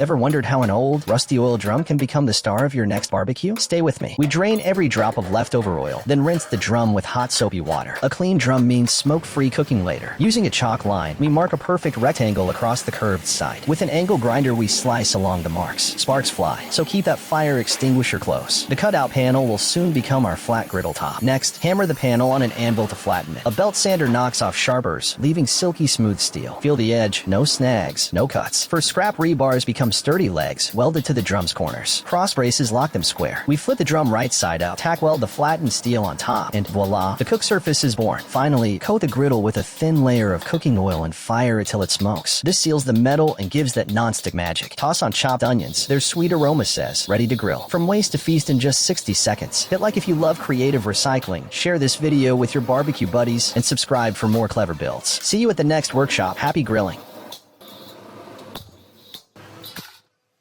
Ever wondered how an old, rusty oil drum can become the star of your next barbecue? Stay with me. We drain every drop of leftover oil, then rinse the drum with hot soapy water. A clean drum means smoke-free cooking later. Using a chalk line, we mark a perfect rectangle across the curved side. With an angle grinder, we slice along the marks. Sparks fly, so keep that fire extinguisher close. The cutout panel will soon become our flat griddle top. Next, hammer the panel on an anvil to flatten it. A belt sander knocks off sharpers, leaving silky smooth steel. Feel the edge, no snags, no cuts. For scrap, rebars become sturdy legs, welded to the drum's corners. Cross braces lock them square. We flip the drum right side up, tack weld the flattened steel on top, and voila, the cook surface is born. Finally, coat the griddle with a thin layer of cooking oil and fire it till it smokes. This seals the metal and gives that non-stick magic. Toss on chopped onions. Their sweet aroma says, ready to grill. From waste to feast in just 60 seconds. Hit like if you love creative recycling, share this video with your barbecue buddies, and subscribe for more clever builds. See you at the next workshop. Happy grilling.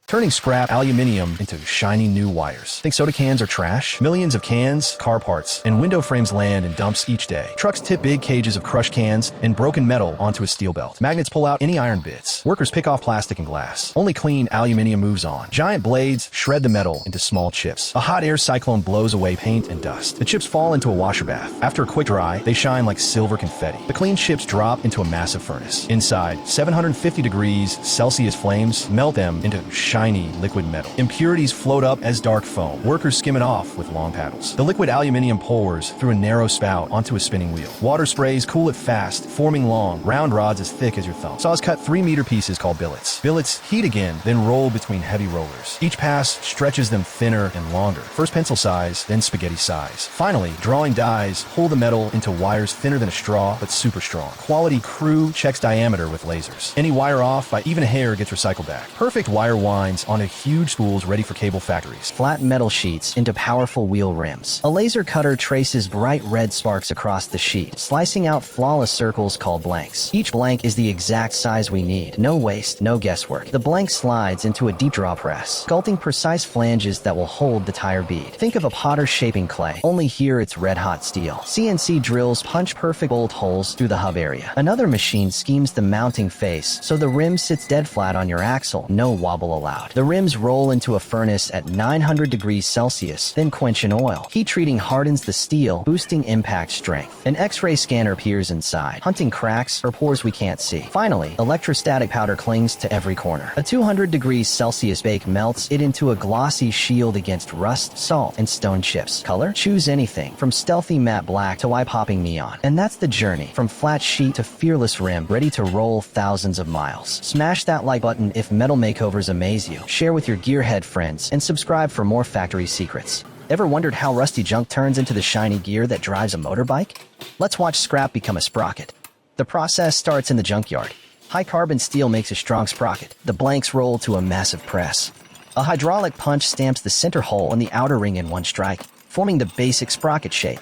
Turning scrap aluminium into shiny new wires. Think soda cans are trash? Millions of cans, car parts, and window frames land in dumps each day. Trucks tip big cages of crushed cans and broken metal onto a steel belt. Magnets pull out any iron bits. Workers pick off plastic and glass. Only clean aluminium moves on. Giant blades shred the metal into small chips. A hot air cyclone blows away paint and dust. The chips fall into a washer bath. After a quick dry, they shine like silver confetti. The clean chips drop into a massive furnace. Inside, 750 degrees Celsius flames melt them into shiny liquid metal. Impurities float up as dark foam. Workers skim it off with long paddles. The liquid aluminium pours through a narrow spout onto a spinning wheel. Water sprays cool it fast, forming long, round rods as thick as your thumb. Saws cut 3-meter pieces called billets. Billets heat again, then roll between heavy rollers. Each pass stretches them thinner and longer. First pencil size, then spaghetti size. Finally, drawing dies pull the metal into wires thinner than a straw, but super strong. Quality crew checks diameter with lasers. Any wire off by even a hair gets recycled back. Perfect wire winds on huge spools ready for cable factories. Flat metal sheets into powerful wheel rims. A laser cutter traces bright red sparks across the sheet, slicing out flawless circles called blanks. Each blank is the exact size we need. No waste, no guesswork. The blank slides into a deep draw press, sculpting precise flanges that will hold the tire bead. Think of a potter shaping clay, only here it's red-hot steel. CNC drills punch perfect bolt holes through the hub area. Another machine schemes the mounting face, so the rim sits dead flat on your axle. No wobble allowed. The rims roll into a furnace at 900 degrees Celsius, then quench in oil. Heat treating hardens the steel, boosting impact strength. An X-ray scanner peers inside, hunting cracks or pores we can't see. Finally, electrostatic powder clings to every corner. A 200 degrees Celsius bake melts it into a glossy shield against rust, salt, and stone chips. Color? Choose anything, from stealthy matte black to eye-popping neon. And that's the journey, from flat sheet to fearless rim, ready to roll thousands of miles. Smash that like button if metal makeovers amaze you. Share with your gearhead friends, and subscribe for more factory secrets. Ever wondered how rusty junk turns into the shiny gear that drives a motorbike? Let's watch scrap become a sprocket. The process starts in the junkyard. High-carbon steel makes a strong sprocket. The blanks roll to a massive press. A hydraulic punch stamps the center hole and the outer ring in one strike, forming the basic sprocket shape.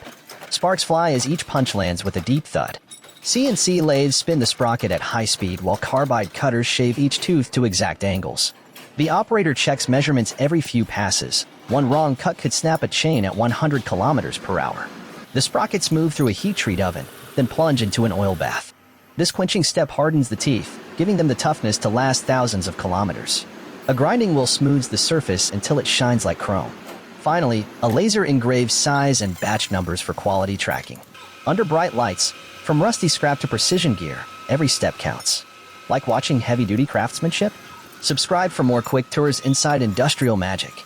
Sparks fly as each punch lands with a deep thud. CNC lathes spin the sprocket at high speed, while carbide cutters shave each tooth to exact angles. The operator checks measurements every few passes. One wrong cut could snap a chain at 100 kilometers per hour. The sprockets move through a heat treat oven, then plunge into an oil bath. This quenching step hardens the teeth, giving them the toughness to last thousands of kilometers. A grinding wheel smooths the surface until it shines like chrome. Finally, a laser engraves size and batch numbers for quality tracking. Under bright lights, from rusty scrap to precision gear, every step counts. Like watching heavy-duty craftsmanship? Subscribe for more quick tours inside industrial magic.